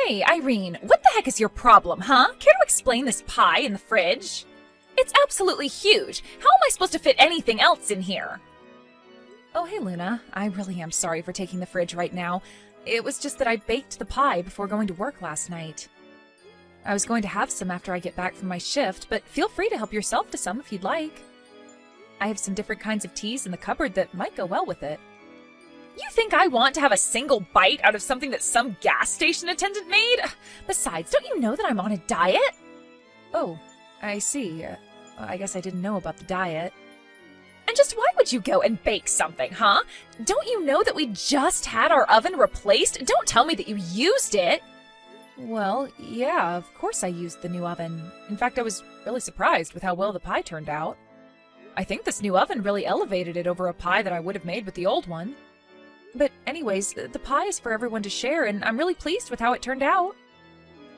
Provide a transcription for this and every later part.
Hey, Irene, what the heck is your problem, huh? Care to explain this pie in the fridge? It's absolutely huge. How am I supposed to fit anything else in here? Oh, hey, Luna. I really am sorry for taking the fridge right now. It was just that I baked the pie before going to work last night. I was going to have some after I get back from my shift, but feel free to help yourself to some if you'd like. I have some different kinds of teas in the cupboard that might go well with it. You think I want to have a single bite out of something that some gas station attendant made? Besides, don't you know that I'm on a diet? Oh, I see. I guess I didn't know about the diet. And just why would you go and bake something, huh? Don't you know that we just had our oven replaced? Don't tell me that you used it. Well, yeah, of course I used the new oven. In fact, I was really surprised with how well the pie turned out. I think this new oven really elevated it over a pie that I would have made with the old one. But anyways, the pie is for everyone to share, and I'm really pleased with how it turned out.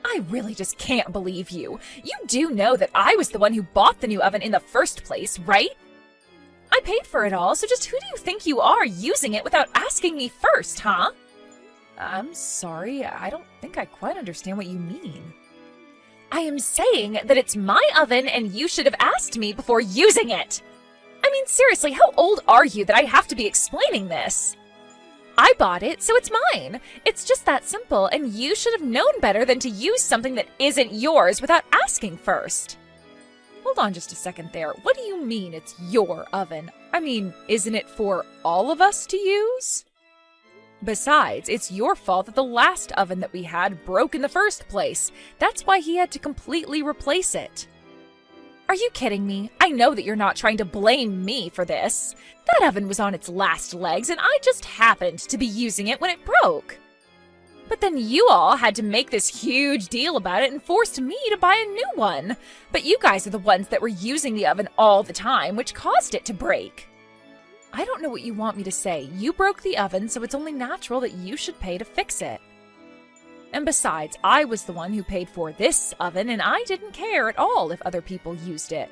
I really just can't believe you. You do know that I was the one who bought the new oven in the first place, right? I paid for it all, so just who do you think you are using it without asking me first, huh? I'm sorry, I don't think I quite understand what you mean. I am saying that it's my oven and you should have asked me before using it. I mean, seriously, how old are you that I have to be explaining this? I bought it, so it's mine. It's just that simple, and you should have known better than to use something that isn't yours without asking first. Hold on just a second there. What do you mean it's your oven? I mean, isn't it for all of us to use? Besides, it's your fault that the last oven that we had broke in the first place. That's why he had to completely replace it. Are you kidding me? I know that you're not trying to blame me for this. That oven was on its last legs, and I just happened to be using it when it broke. But then you all had to make this huge deal about it and forced me to buy a new one. But you guys are the ones that were using the oven all the time, which caused it to break. I don't know what you want me to say. You broke the oven, so it's only natural that you should pay to fix it. And besides, I was the one who paid for this oven, and I didn't care at all if other people used it.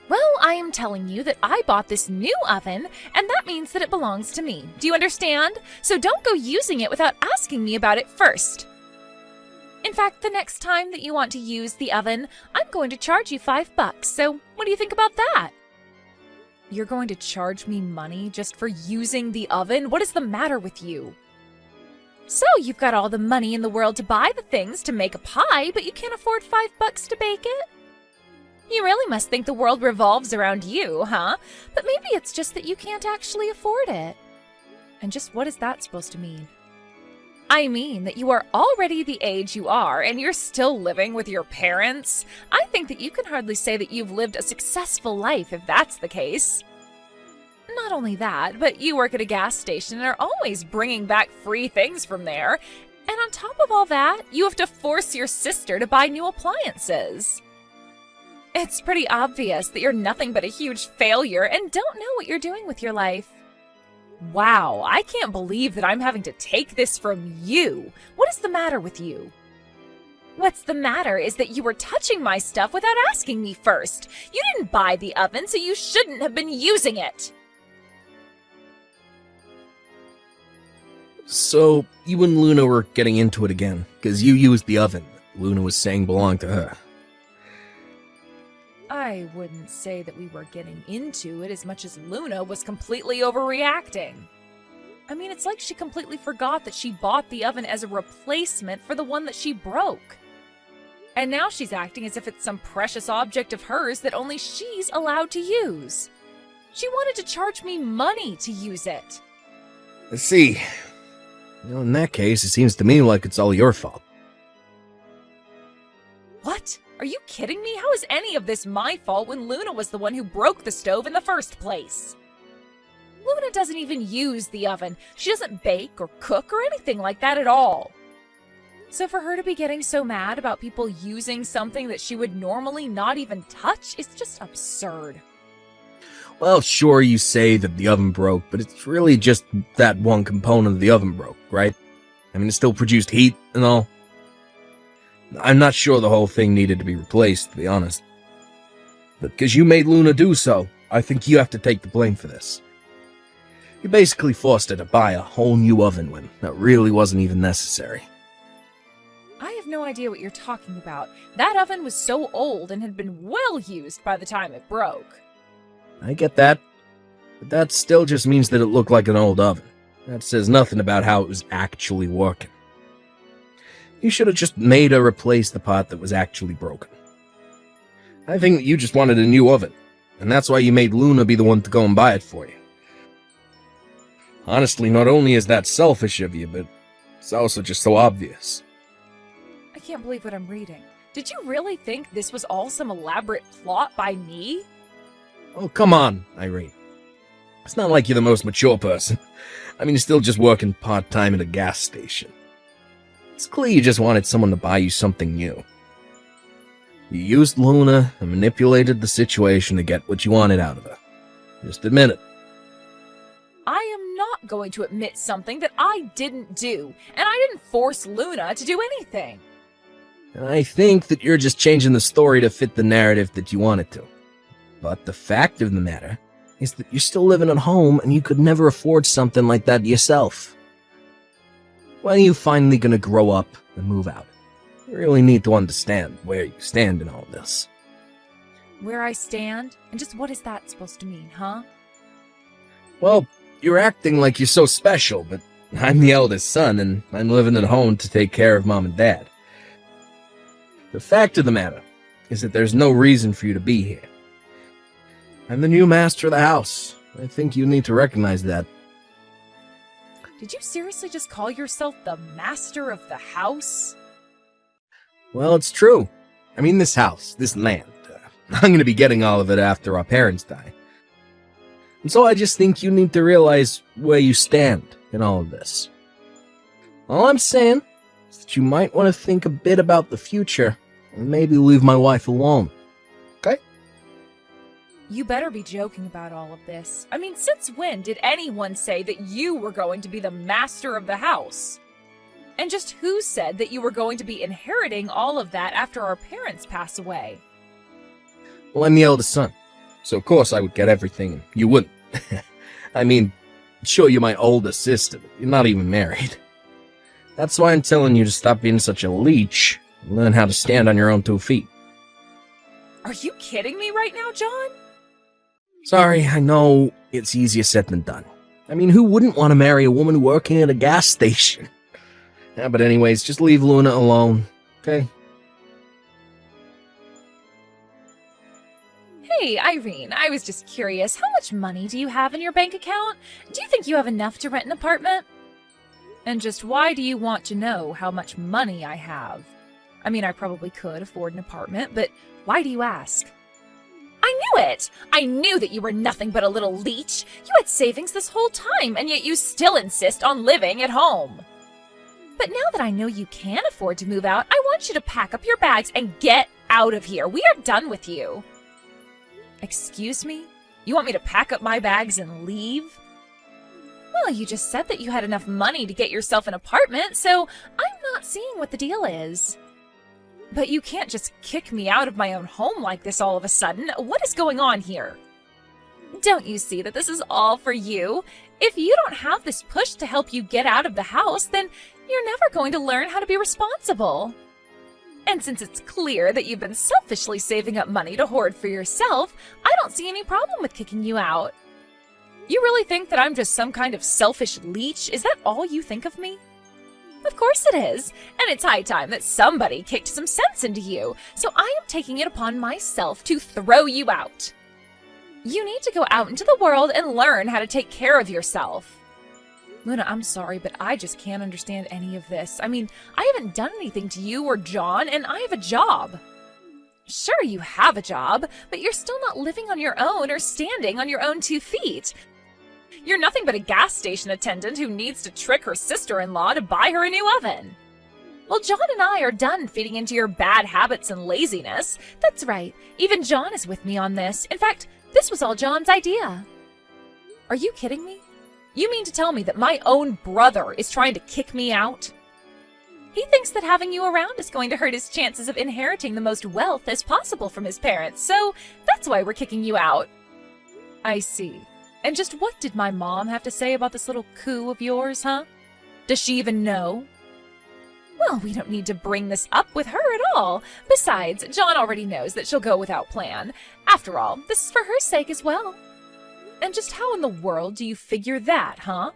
Well, I am telling you that I bought this new oven, and that means that it belongs to me. Do you understand? So don't go using it without asking me about it first. In fact, the next time that you want to use the oven, I'm going to charge you $5. So what do you think about that? You're going to charge me money just for using the oven? What is the matter with you? So you've got all the money in the world to buy the things to make a pie, but you can't afford $5 to bake it? You really must think the world revolves around you, huh? But maybe it's just that you can't actually afford it. And just what is that supposed to mean? I mean that you are already the age you are, and you're still living with your parents. I think that you can hardly say that you've lived a successful life if that's the case. Not only that, but you work at a gas station and are always bringing back free things from there. And on top of all that, you have to force your sister to buy new appliances. It's pretty obvious that you're nothing but a huge failure and don't know what you're doing with your life. Wow, I can't believe that I'm having to take this from you. What is the matter with you? What's the matter is that you were touching my stuff without asking me first. You didn't buy the oven, so you shouldn't have been using it. So, you and Luna were getting into it again, because you used the oven Luna was saying belonged to her. I wouldn't say that we were getting into it as much as Luna was completely overreacting. I mean, it's like she completely forgot that she bought the oven as a replacement for the one that she broke. And now she's acting as if it's some precious object of hers that only she's allowed to use. She wanted to charge me money to use it. I see. In that case, it seems to me like it's all your fault. What? Are you kidding me? How is any of this my fault when Luna was the one who broke the stove in the first place? Luna doesn't even use the oven. She doesn't bake or cook or anything like that at all. So for her to be getting so mad about people using something that she would normally not even touch is just absurd. Well, sure, you say that the oven broke, but it's really just that one component of the oven broke, right? I mean, it still produced heat and all. I'm not sure the whole thing needed to be replaced, to be honest. But because you made Luna do so, I think you have to take the blame for this. You basically forced her to buy a whole new oven when that really wasn't even necessary. no idea what you're talking about. That oven was so old and had been well used by the time it broke. I get that, but that still just means that it looked like an old oven. That says nothing about how it was actually working. You should have just made her replace the part that was actually broken. I think that you just wanted a new oven, and that's why you made Luna be the one to go and buy it for you. Honestly, not only is that selfish of you, but it's also just so obvious. I can't believe what I'm reading. Did you really think this was all some elaborate plot by me? Oh, come on, Irene. It's not like you're the most mature person. I mean, you're still just working part-time at a gas station. It's clear you just wanted someone to buy you something new. You used Luna and manipulated the situation to get what you wanted out of her. Just admit it. I am not going to admit something that I didn't do, and I didn't force Luna to do anything. And I think that you're just changing the story to fit the narrative that you want it to. But the fact of the matter is that you're still living at home and you could never afford something like that yourself. When are you finally gonna grow up and move out? You really need to understand where you stand in all this. Where I stand? And just what is that supposed to mean, huh? Well, you're acting like you're so special, but I'm the eldest son and I'm living at home to take care of Mom and Dad. The fact of the matter is that there's no reason for you to be here. I'm the new master of the house. I think you need to recognize that. Did you seriously just call yourself the master of the house? Well, it's true. I mean, this house, this land, I'm going to be getting all of it after our parents die. And so I just think you need to realize where you stand in all of this. All I'm saying is that you might want to think a bit about the future and maybe leave my wife alone. Okay? You better be joking about all of this. I mean, since when did anyone say that you were going to be the master of the house? And just who said that you were going to be inheriting all of that after our parents pass away? Well, I'm the eldest son, so of course I would get everything, and you wouldn't. I mean, sure, you're my older sister, but you're not even married. That's why I'm telling you to stop being such a leech and learn how to stand on your own 2 feet. Are you kidding me right now, John? Sorry, I know it's easier said than done. I mean, who wouldn't want to marry a woman working at a gas station? Yeah, but anyways, just leave Luna alone, okay? Hey, Irene, I was just curious. How much money do you have in your bank account? Do you think you have enough to rent an apartment? And just why do you want to know how much money I have? I mean, I probably could afford an apartment, but why do you ask? I knew it! I knew that you were nothing but a little leech. You had savings this whole time, and yet you still insist on living at home. But now that I know you can afford to move out, I want you to pack up your bags and get out of here. We are done with you. Excuse me? You want me to pack up my bags and leave? Well, you just said that you had enough money to get yourself an apartment, so I'm not seeing what the deal is. But you can't just kick me out of my own home like this all of a sudden. What is going on here? Don't you see that this is all for you? If you don't have this push to help you get out of the house, then you're never going to learn how to be responsible. And since it's clear that you've been selfishly saving up money to hoard for yourself, I don't see any problem with kicking you out. You really think that I'm just some kind of selfish leech? Is that all you think of me? Of course it is, and it's high time that somebody kicked some sense into you, so I am taking it upon myself to throw you out. You need to go out into the world and learn how to take care of yourself. Luna, I'm sorry, but I just can't understand any of this. I mean, I haven't done anything to you or John, and I have a job. Sure, you have a job, but you're still not living on your own or standing on your own 2 feet. You're nothing but a gas station attendant who needs to trick her sister-in-law to buy her a new oven. Well, John and I are done feeding into your bad habits and laziness. That's right, even John is with me on this. In fact, this was all John's idea. Are you kidding me? You mean to tell me that my own brother is trying to kick me out? He thinks that having you around is going to hurt his chances of inheriting the most wealth as possible from his parents, so that's why we're kicking you out. I see. And just what did my mom have to say about this little coup of yours, huh? Does she even know? Well, we don't need to bring this up with her at all. Besides, John already knows that she'll go without plan. After all, this is for her sake as well. And just how in the world do you figure that, huh?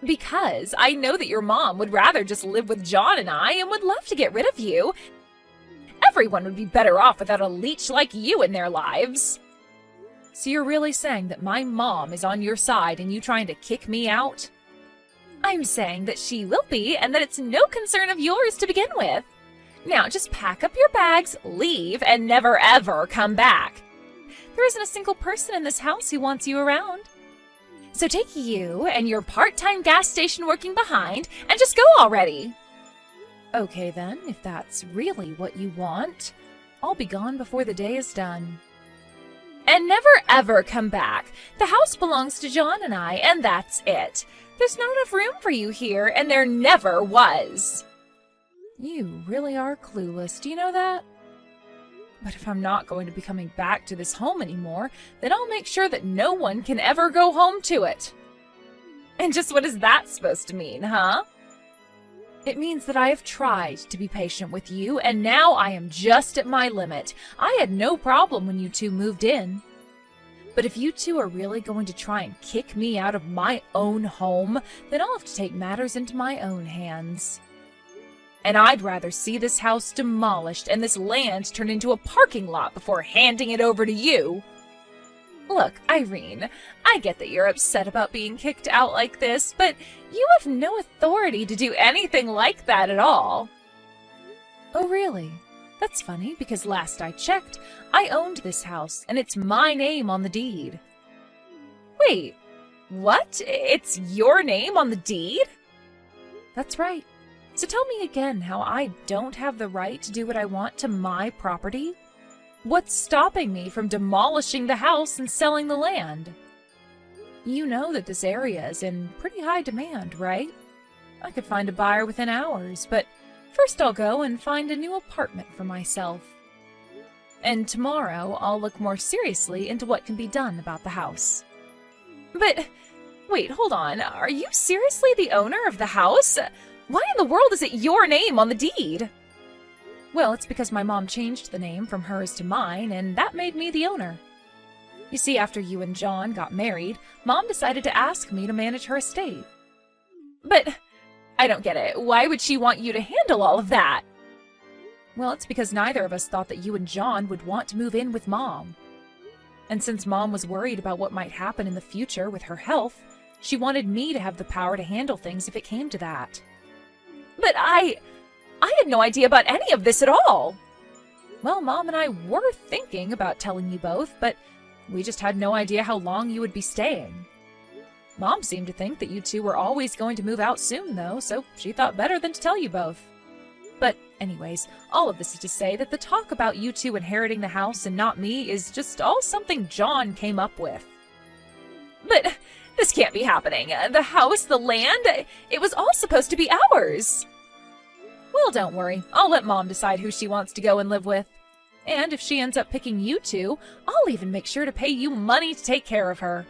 Because I know that your mom would rather just live with John and I and would love to get rid of you. Everyone would be better off without a leech like you in their lives. So you're really saying that my mom is on your side and you trying to kick me out? I'm saying that she will be and that it's no concern of yours to begin with. Now just pack up your bags, leave, and never ever come back. There isn't a single person in this house who wants you around. So take you and your part-time gas station working behind and just go already. Okay then, if that's really what you want, I'll be gone before the day is done. And never ever come back. The house belongs to John and I, and that's it. There's not enough room for you here, and there never was. You really are clueless, do you know that? But if I'm not going to be coming back to this home anymore, then I'll make sure that no one can ever go home to it. And just what is that supposed to mean, huh? It means that I have tried to be patient with you, and now I am just at my limit. I had no problem when you two moved in. But if you two are really going to try and kick me out of my own home, then I'll have to take matters into my own hands. And I'd rather see this house demolished and this land turned into a parking lot before handing it over to you. Look, Irene, I get that you're upset about being kicked out like this, but you have no authority to do anything like that at all. Oh, really? That's funny, because last I checked, I owned this house, and it's my name on the deed. Wait, what? It's your name on the deed? That's right. So tell me again how I don't have the right to do what I want to my property? What's stopping me from demolishing the house and selling the land? You know that this area is in pretty high demand, right? I could find a buyer within hours, but first I'll go and find a new apartment for myself. And tomorrow I'll look more seriously into what can be done about the house. But, wait, hold on. Are you seriously the owner of the house? Why in the world is it your name on the deed? Well, it's because my mom changed the name from hers to mine, and that made me the owner. You see, after you and John got married, Mom decided to ask me to manage her estate. But I don't get it. Why would she want you to handle all of that? Well, it's because neither of us thought that you and John would want to move in with Mom. And since Mom was worried about what might happen in the future with her health, she wanted me to have the power to handle things if it came to that. But I had no idea about any of this at all. Well, Mom and I were thinking about telling you both, but we just had no idea how long you would be staying. Mom seemed to think that you two were always going to move out soon, though, so she thought better than to tell you both. But anyways, all of this is to say that the talk about you two inheriting the house and not me is just all something John came up with. But this can't be happening. The house, the land, it was all supposed to be ours. Well, don't worry. I'll let Mom decide who she wants to go and live with. And if she ends up picking you two, I'll even make sure to pay you money to take care of her.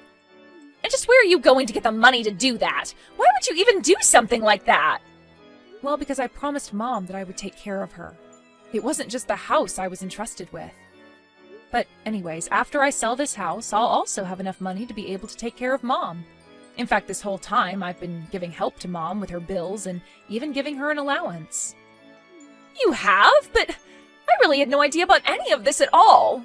And just where are you going to get the money to do that? Why would you even do something like that? Well, because I promised Mom that I would take care of her. It wasn't just the house I was entrusted with. But anyways, after I sell this house, I'll also have enough money to be able to take care of Mom. In fact, this whole time, I've been giving help to Mom with her bills and even giving her an allowance. You have? But I really had no idea about any of this at all.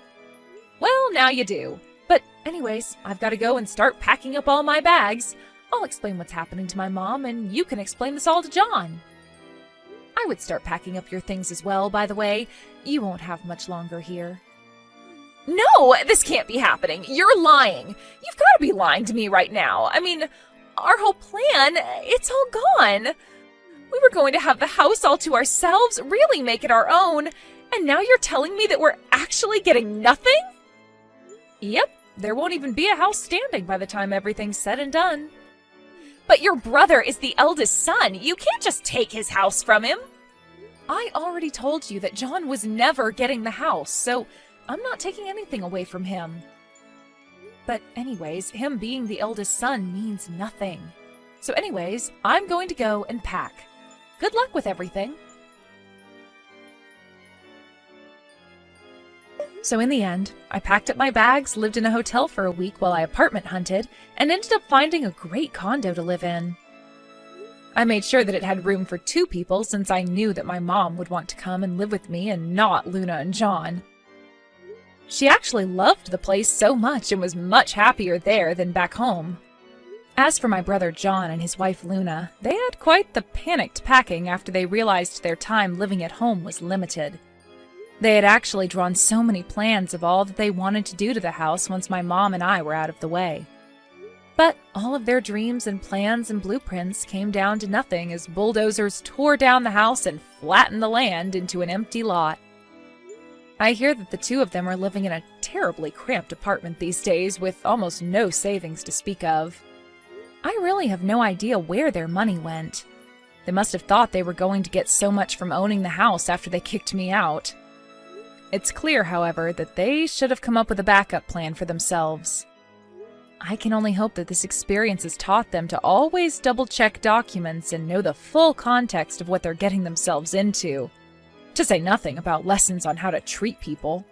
Well, now you do. But anyways, I've got to go and start packing up all my bags. I'll explain what's happening to my mom, and you can explain this all to John. I would start packing up your things as well, by the way. You won't have much longer here. No, this can't be happening. You're lying. You've got to be lying to me right now. I mean, our whole plan, it's all gone. We were going to have the house all to ourselves, really make it our own, and now you're telling me that we're actually getting nothing? Yep, there won't even be a house standing by the time everything's said and done. But your brother is the eldest son. You can't just take his house from him. I already told you that John was never getting the house, so I'm not taking anything away from him. But anyways, him being the eldest son means nothing. So anyways, I'm going to go and pack. Good luck with everything. So in the end, I packed up my bags, lived in a hotel for a week while I apartment hunted, and ended up finding a great condo to live in. I made sure that it had room for 2 people since I knew that my mom would want to come and live with me and not Luna and John. She actually loved the place so much and was much happier there than back home. As for my brother John and his wife Luna, they had quite the panicked packing after they realized their time living at home was limited. They had actually drawn so many plans of all that they wanted to do to the house once my mom and I were out of the way. But all of their dreams and plans and blueprints came down to nothing as bulldozers tore down the house and flattened the land into an empty lot. I hear that the 2 of them are living in a terribly cramped apartment these days with almost no savings to speak of. I really have no idea where their money went. They must have thought they were going to get so much from owning the house after they kicked me out. It's clear, however, that they should have come up with a backup plan for themselves. I can only hope that this experience has taught them to always double-check documents and know the full context of what they're getting themselves into, to say nothing about lessons on how to treat people.